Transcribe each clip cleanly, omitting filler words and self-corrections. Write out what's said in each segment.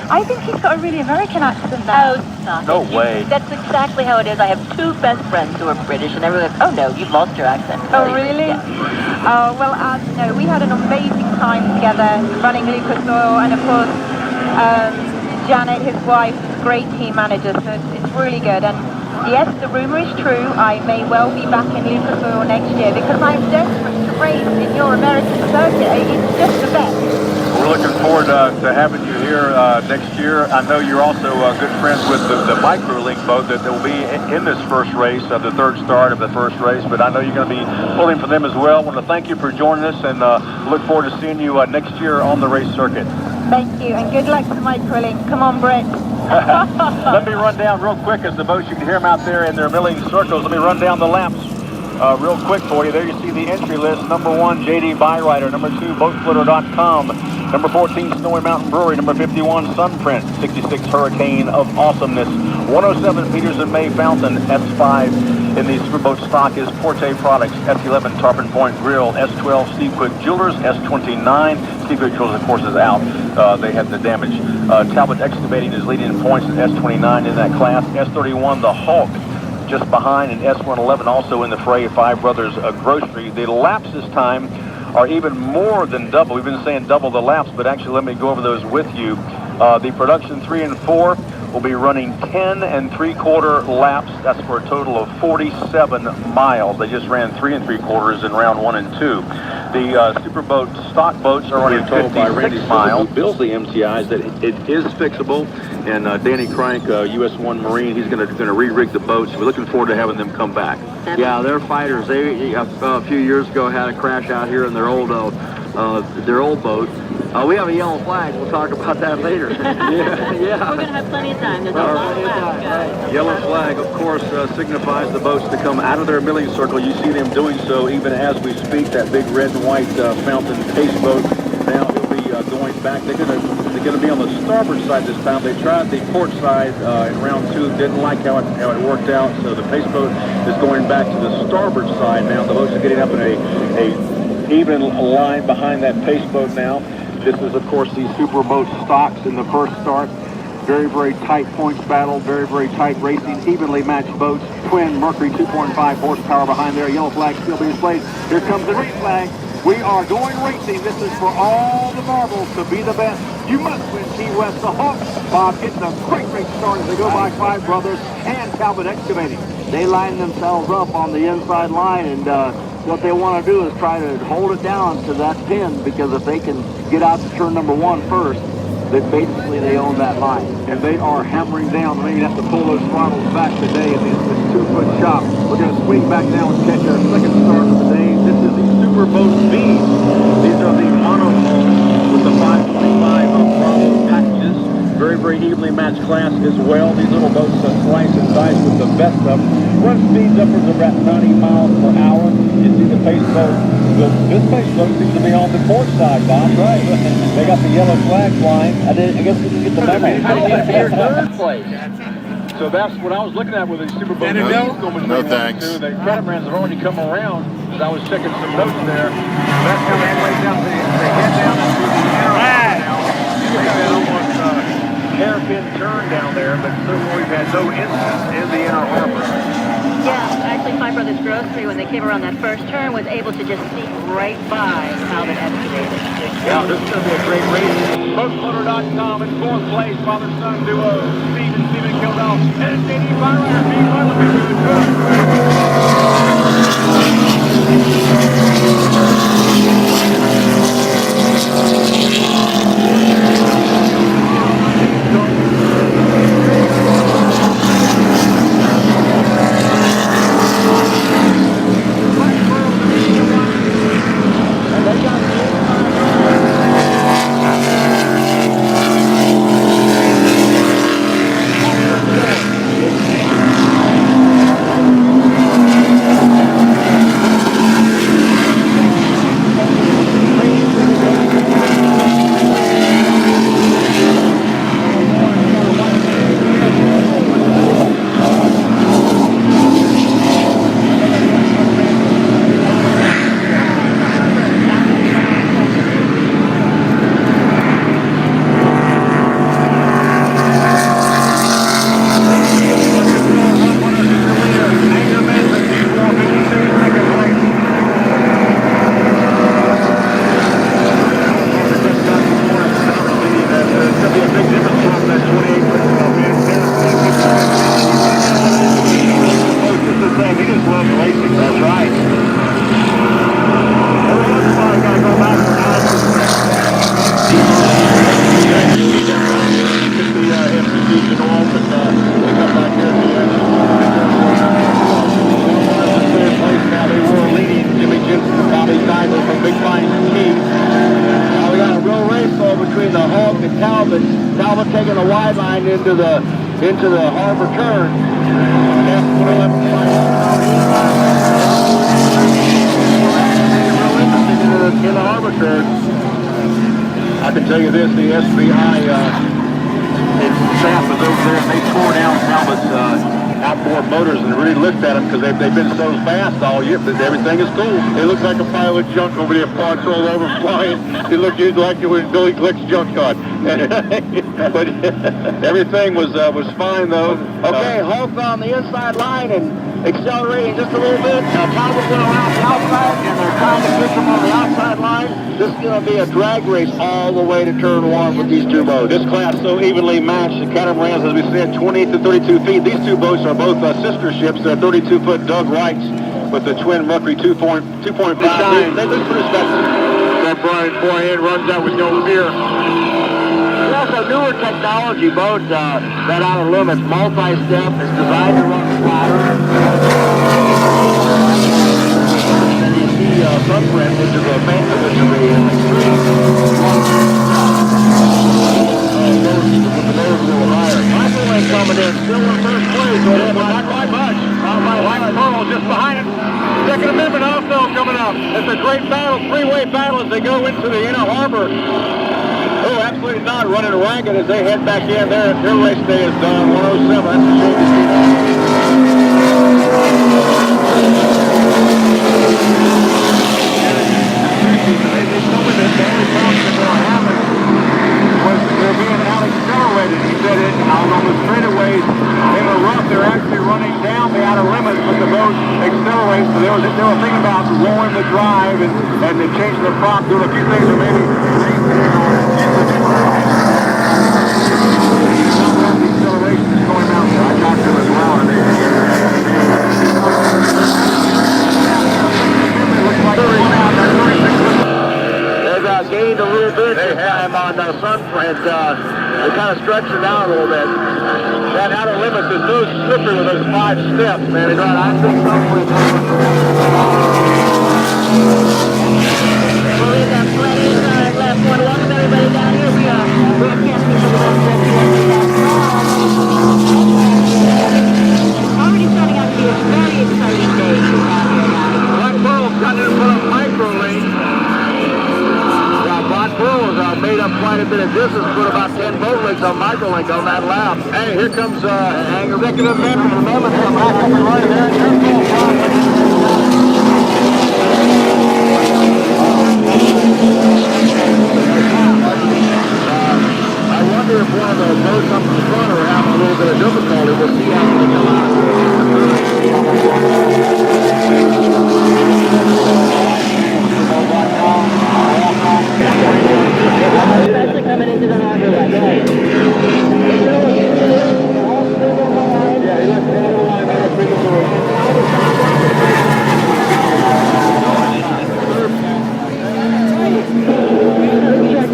I think he's got a really American accent now. Oh, stop No it. way. That's exactly how it is. I have two best friends who are British, and everyone goes, oh no, you've lost your accent. Oh, really? Yeah. Oh, well, no, we had an amazing time together running Lucas Oil, and of course, Janet, his wife, great team manager, so it's really good. And yes, the rumor is true. I may well be back in Lucas Oil next year because I'm desperate to race in your American circuit. It's just the best. We're looking forward to having you here next year. I know you're also good friends with the micro-link boat that will be in this first race, the third start of the first race, but I know you're going to be pulling for them as well. I want to thank you for joining us and look forward to seeing you next year on the race circuit. Thank you, and good luck to micro-link. Come on, Brett. Let me run down real quick as the boats, you can hear them out there in their milling circles. Let me run down the laps real quick for you. There you see the entry list. Number 1, JD Byrider. Number 2, BoatFlooter.com. Number 14, Snowy Mountain Brewery. Number 51, Sunprint. 66, Hurricane of Awesomeness. 107, Peters and May Fountain. S5 in the Superboat stock is Porte Products. S11, Tarpon Point Grill. S12, Steve Quick Jewelers. S29, Steve Quick Jewelers, of course, is out. They had the damage. Talbot Excavating is leading in points at S29 in that class. S31, the Hulk, just behind, and S111 also in the fray. Five Brothers Grocery. The laps this time are even more than double. We've been saying double the laps, but actually let me go over those with you. The production 3 and 4 will be running 10 3/4 laps. That's for a total of 47 miles. They just ran 3 3/4 in round 1 and 2. The Superboat stock boats are running 56 miles. Who builds the MTIs that it is fixable, and Danny Crank, US1 Marine, he's going to re-rig the boats. We're looking forward to having them come back. Yeah, they're fighters. They a few years ago had a crash out here in their old boat. We have a yellow flag. We'll talk about that later. Yeah. We're going to have plenty of time. There's a lot of flags, guys. Yellow flag, of course, signifies the boats to come out of their milling circle. You see them doing so even as we speak. That big red and white fountain pace boat. Now he'll be going back. They're going to be on the starboard side this time. They tried the port side in round 2. Didn't like how it worked out. So the pace boat is going back to the starboard side now. The boats are getting up in a even line behind that pace boat now. This is, of course, the Superboat stocks in the first start. Very, very tight points battle. Very, very tight racing. Evenly matched boats. Twin Mercury 2.5 horsepower behind there. Yellow flag still being displayed. Here comes the green flag. We are going racing. This is for all the marbles to be the best. You must win Key West. The Hawks, Bob, getting a great race start as they go by Five Brothers and Talbot Excavating. They line themselves up on the inside line, and what they want to do is try to hold it down to that pin, because if they can get out to turn number 1 first, then basically they own that line. And they are hammering down. They're going to have to pull those throttles back today in this 2-foot chop. We're going to swing back down and catch our second start of the day. This is the Superboat B. These are the monohull with the 525 Bravo packages. Very, very evenly matched class as well. These little boats slice and dice with the best of them. Run speeds upwards of about 90 miles per hour. You see the pace boat. This pace boat seems to be on the port side, Bob. Right. They got the yellow flag flying. I guess we didn't get the memo. Your third place. So that's what I was looking at with the Superboat. No thanks. The catamarans have already come around. As I was checking some notes there. That's coming way down. They head down into the inner harbor now. They got almost hairpin turn down there, but so far we've had no incidents in the inner harbor. Yeah, actually, Five Brothers Grocery, when they came around that first turn, was able to just sneak right by Talbot Excavating. Yeah, this is going to be a great race. BoatFlooter.com in 4th place, father-son duo, Stephen Kildall, and JD Byrider. Meanwhile, looking but they come back here at the end. Third place now, they were leading Jimmy Jensen and Bobby Seidel from Big Pine Key. Now we got a real race though between the Hulk and Talbot. Talbot taking the wide line into the harbor turn. In the harbor turn. I can tell you this, the SBI staff was over there and they tore down Talbot's outboard motors and really looked at them because they've been so fast all year, but everything is cool. It looks like a pile of junk over there, parts all over flying. It looked like it was Billy Glick's junk car. But everything was fine though. Okay, Hulk on the inside line and accelerating just a little bit. Talbot went around the outside and they're trying to push him on the outside line. This is going to be a drag race all the way to turn one with these two boats. This class so evenly matched. The catamarans, as we said, 28 to 32 feet. These two boats are both sister ships. They're 32-foot Doug Wrights with the twin Mercury 2.5. They look pretty special. That Brian forehand runs out with no fear. That's a newer technology boat, that Outer Limits multi-step. It's designed to run flatter. And you see footprint, which is a main position. Michael Lane coming in, still in first place. Not quite much. Black Pearl just behind it. Second Amendment also coming up. It's a great battle, three-way battle as they go into the inner harbor. Oh, absolutely not. Running ragged as they head back in. Their race day is done. 107. That's a shame to see that. They told me that the only problem that will happen was they're being out-accelerated. He said it out on the straightaways in the rough. They're actually running down the outer limits, but the boat accelerates. So they were thinking about lowering the drive and changing the prop, doing a few things or maybe acceleration is going out. I talked to him as well. And they've gained a little bit this time on the Sunprint. They kind of stretched it out a little bit. That Outer Limits is so slippery with those 5 steps, man. I think Sunprint. Well, we've got plenty of time left. Want to welcome everybody down here. We are broadcasting from the already starting out to be a very exciting day down here now. Black Pearl's got in front of Micro Lane. Black Pearl has made up quite a bit of distance, put about 10 boat lengths on Micro Link on that lap. Hey, here comes Executive Amendment from back up and right there. I wonder if one of the boats up in front are having a little bit of difficulty. We'll see how they come out. Especially coming into the harbor that day. Yeah, he left the other line there, bring it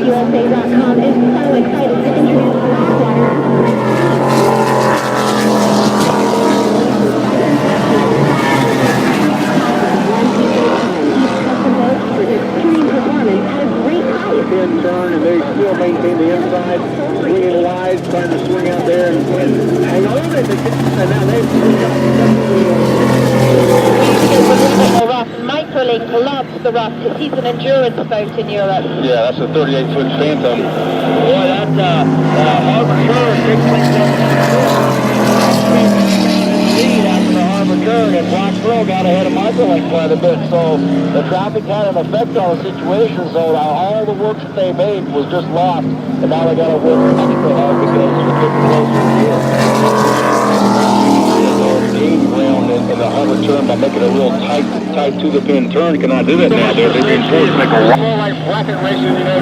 USA.com is so excited to introduce extreme performance at a great height. in turn, and they still maintain the inside, swinging wide, trying to swing out there and hang on. And now they rough. Microlink loves the rough because he's an endurance boat in Europe. yeah, that's a 38-foot Phantom. Boy, that's Harbor Turn. Big lead after the Harbor Turn, and Black Pearl got ahead of Microlink quite a bit. So the traffic had an effect on the situation. So all the work that they made was just lost, and now they got to work extra hard because they're getting closer to the end. Ground in the harbor turn by making a real tight to the pin turn. You cannot do that now. They're being forced to make a more like bracket racing, you know.